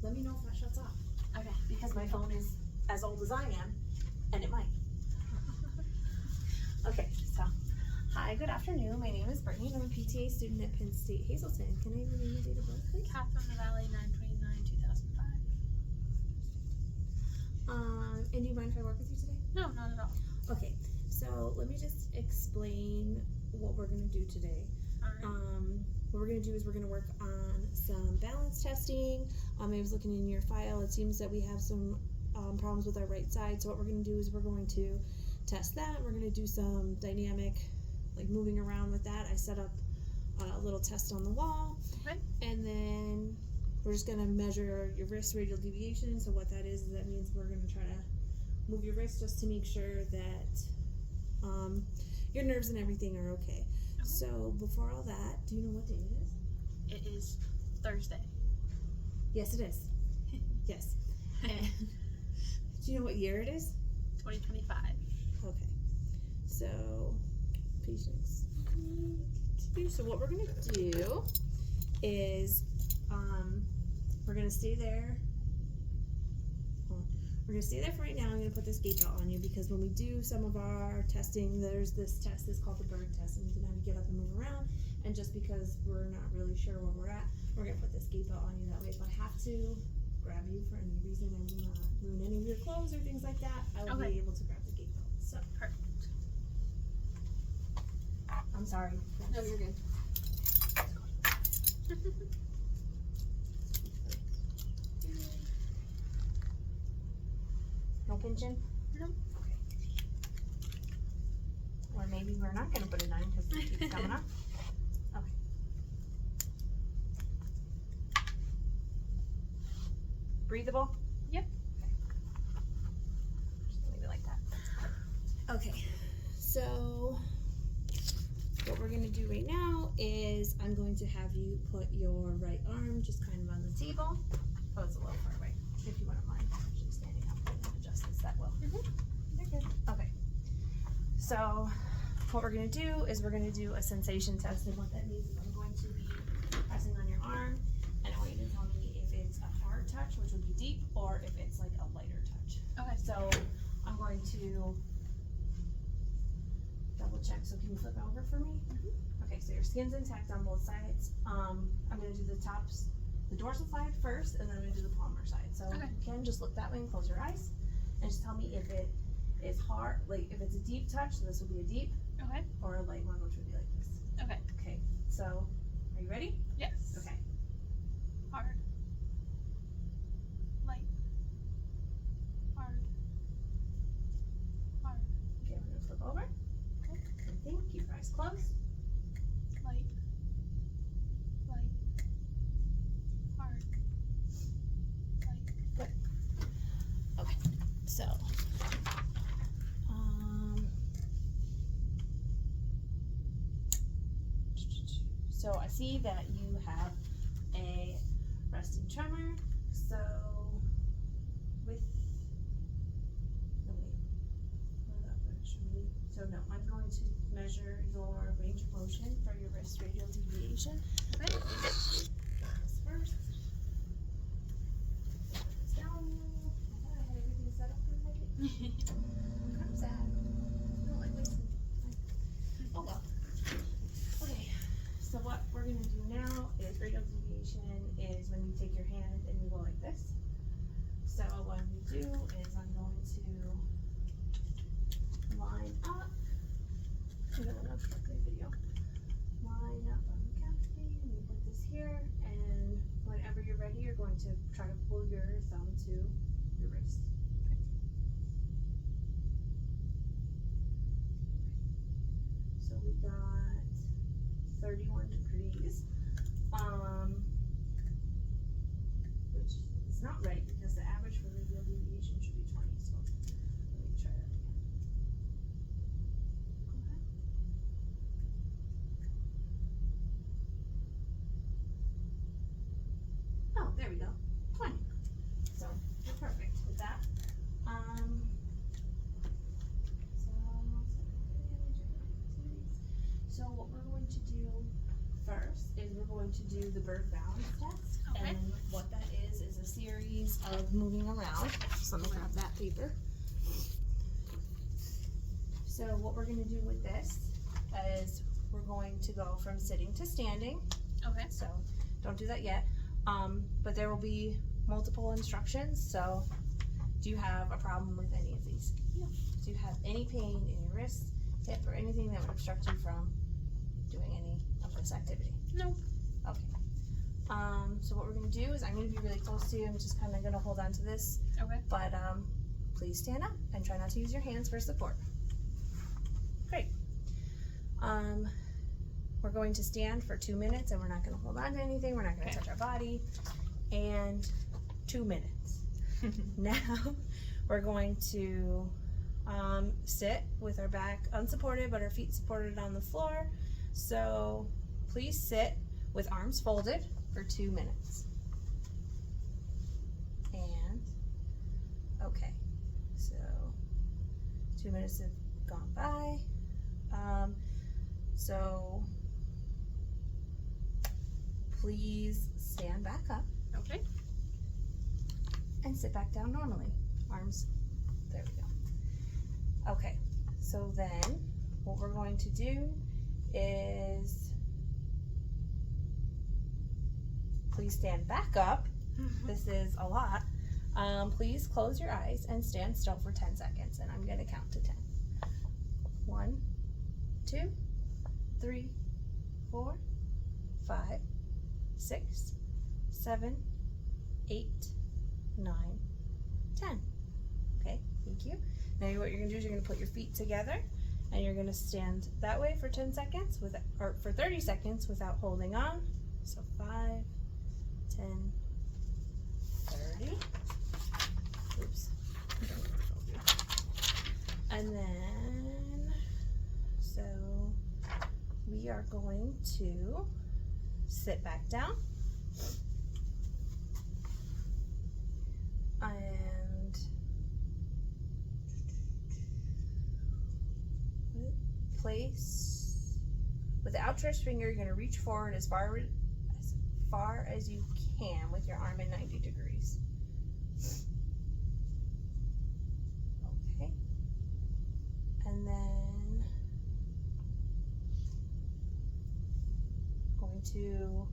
let me know if that shuts off. Okay. Because my phone is as old as I am, and it might. Okay, so, hi, good afternoon. My name is Brittany, and I'm a PTA student at Penn State Hazelton. Can I have your name and date of birth, please? Catherine Valley, 9/29/2005. And do you mind if I work with you today? No, not at all. Okay, so let me just explain what we're gonna do today. Alright. What we're gonna do is we're gonna work on some balance testing. I was looking in your file. It seems that we have some problems with our right side. So what we're gonna do is we're going to test that. We're gonna do some dynamic, like moving around with that. I set up a little test on the wall, Okay. and then we're just gonna measure your wrist radial deviation. So what that is that means we're gonna try to move your wrist just to make sure that your nerves and everything are okay. So before all that, do you know what day it is? It is Thursday. Yes, it is. Yes. And do you know what year it is? 2025. Okay. So, patience. So what we're gonna do is, we're gonna stay there. We're gonna stay there for right now. I'm gonna put this gate belt on you because when we do some of our testing, there's this test that's called the bird test, and you can have to get up and move around. And just because we're not really sure where we're at, we're gonna put this gate belt on you. That way, if I have to grab you for any reason and not ruin any of your clothes or things like that, I will be able to grab the gate belt. So, Perfect. I'm sorry. No, you're good. No pinching? No. Okay. Or maybe we're not gonna put it on because it keeps coming up. Okay. Breathable? Yep. Okay. Just leave it like that. Okay. So what we're gonna do right now is I'm going to have you put your right arm just kind of on the table. Oh, it's a little far away. If you wouldn't mind actually standing up and adjust this that well. You're good. Okay. So what we're gonna do is we're gonna do a sensation test, and what that means is I'm going to be pressing on your arm, and I want you to tell me if it's a hard touch, which would be deep, or if it's like a lighter touch. Okay. So I'm going to double check. So can you flip over for me? Okay, so your skin's intact on both sides. I'm gonna do the tops, the dorsal side first, and then I'm gonna do the palmar side. So Okay. you can just look that way and close your eyes, and just tell me if it is hard, like if it's a deep touch, so this will be a deep, Okay. or a light one, which would be like this. Okay. Okay, so are you ready? Yes. Okay. Hard. Light. Hard. Hard. Okay, we're gonna flip over. Okay. Same thing, keep your eyes closed. Light. Light. Hard. Light. Okay, so, so I see that you have a resting tremor. So with, no wait, no, that actually, so no, I'm going to measure your range of motion for your wrist radial deviation. Okay. This first. Put this down. I thought I had everything set up perfect. I'm sad. I don't like wasting time. Oh well. Okay, so what we're gonna do now is radial deviation is when you take your hand and you go like this. So what I'm gonna do is I'm going to line up. I don't want to obstruct my video. Line up on the canopy, and you put this here, and whenever you're ready, you're going to try to pull your thumb to your wrist. So we got 31 degrees, which is not right because the average for radial deviation should be 20. So let me try that again. Go ahead. Oh, there we go. 20. So we're perfect with that. So what we're going to do first is we're going to do the bird balance test. Okay. And what that is a series of moving around. So I'm gonna grab that paper. So what we're gonna do with this is we're going to go from sitting to standing. Okay. So don't do that yet. But there will be multiple instructions. So do you have a problem with any of these? No. Do you have any pain in your wrist, hip, or anything that would obstruct you from doing any of this activity? No. Okay. So what we're gonna do is I'm gonna be really close to you. I'm just kind of gonna hold on to this. Okay. But please stand up and try not to use your hands for support. Great. We're going to stand for 2 minutes, and we're not gonna hold on to anything. We're not gonna touch our body. And 2 minutes. Now we're going to sit with our back unsupported, but our feet supported on the floor. So please sit with arms folded for 2 minutes. And okay, so 2 minutes have gone by. So please stand back up Okay. and sit back down normally. Arms, there we go. Okay, so then what we're going to do is please stand back up. This is a lot. Please close your eyes and stand still for 10 seconds, and I'm going to count to 10. 1, 2, 3, 4, 5, 6, 7, 8, 9, 10. Okay, thank you. Now what you're going to do is you're going to put your feet together, and you're going to stand that way for 10 seconds, or for 30 seconds without holding on. So 5, 10, 30. Oops. And then, so we are going to sit back down. And place, with the outstretched finger, you're going to reach forward as far as you can with your arm in 90 degrees. Okay. And then going to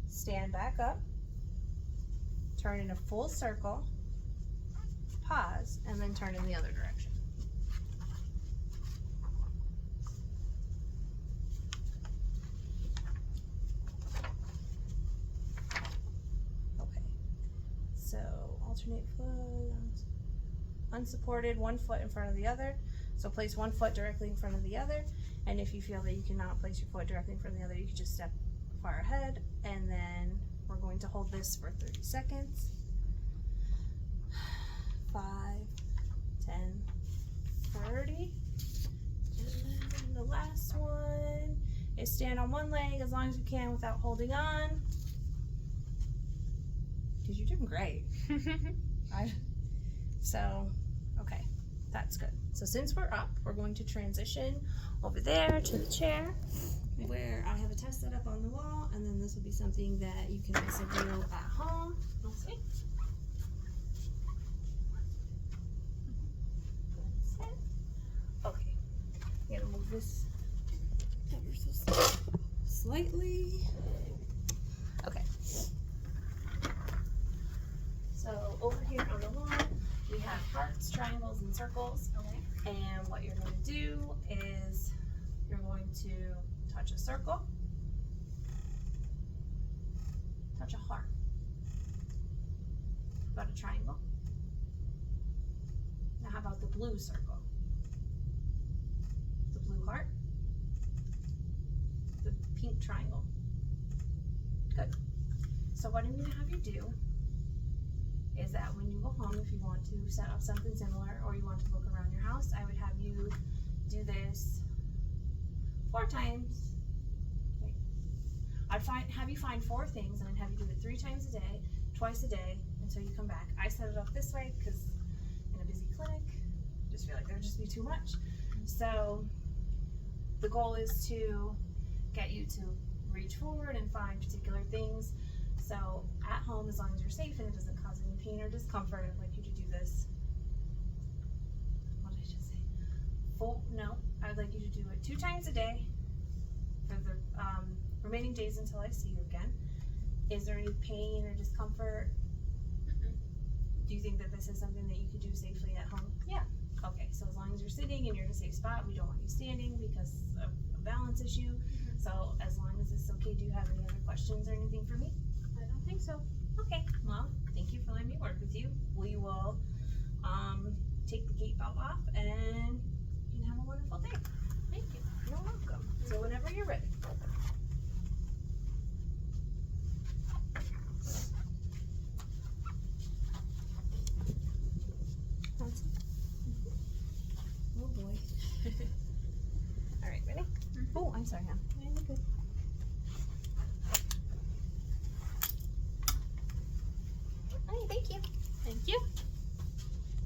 stand back up, turn in a full circle, pause, and then turn in the other direction. Okay, so alternate foot, unsupported, one foot in front of the other. So place one foot directly in front of the other, and if you feel that you cannot place your foot directly in front of the other, you can just step far ahead, and then we're going to hold this for 30 seconds. 5, 10, 30. And then the last one is stand on one leg as long as you can without holding on. Because you're doing great. So, okay, that's good. So since we're up, we're going to transition over there to the chair where I have a test set up on the wall, and then this will be something that you can also do at home. Let's see. Okay, I'm gonna move this ever so slightly. Okay. So over here on the wall, we have hearts, triangles, and circles. Okay. And what you're going to do is you're going to touch a circle, touch a heart. How about a triangle? Now how about the blue circle? The blue heart? The pink triangle? Good. So what I'm going to have you do is that when you go home, if you want to set up something similar or you want to look around your house, I would have you do this 4 times. Wait. I'd have you find 4 things, and I'd have you do it 3 times a day, twice a day, until you come back. I set it up this way because in a busy clinic, I just feel like there would just be too much. So the goal is to get you to reach forward and find particular things. So at home, as long as you're safe and it doesn't cause any pain or discomfort, I'd like you to do this. What did I just say? I'd like you to do it 2 times a day for the remaining days until I see you again. Is there any pain or discomfort? Do you think that this is something that you could do safely at home? Yeah. Okay, so as long as you're sitting and you're in a safe spot, we don't want you standing because of a balance issue. So as long as it's okay, do you have any other questions or anything for me? I don't think so. Okay, well, thank you for letting me work with you. We will take the gate belt off and you can have a wonderful day. Thank you. You're welcome. So whenever you're ready. Oh boy. All right, ready? Oh, I'm sorry, hon. Yeah, you're good. All right, thank you. Thank you.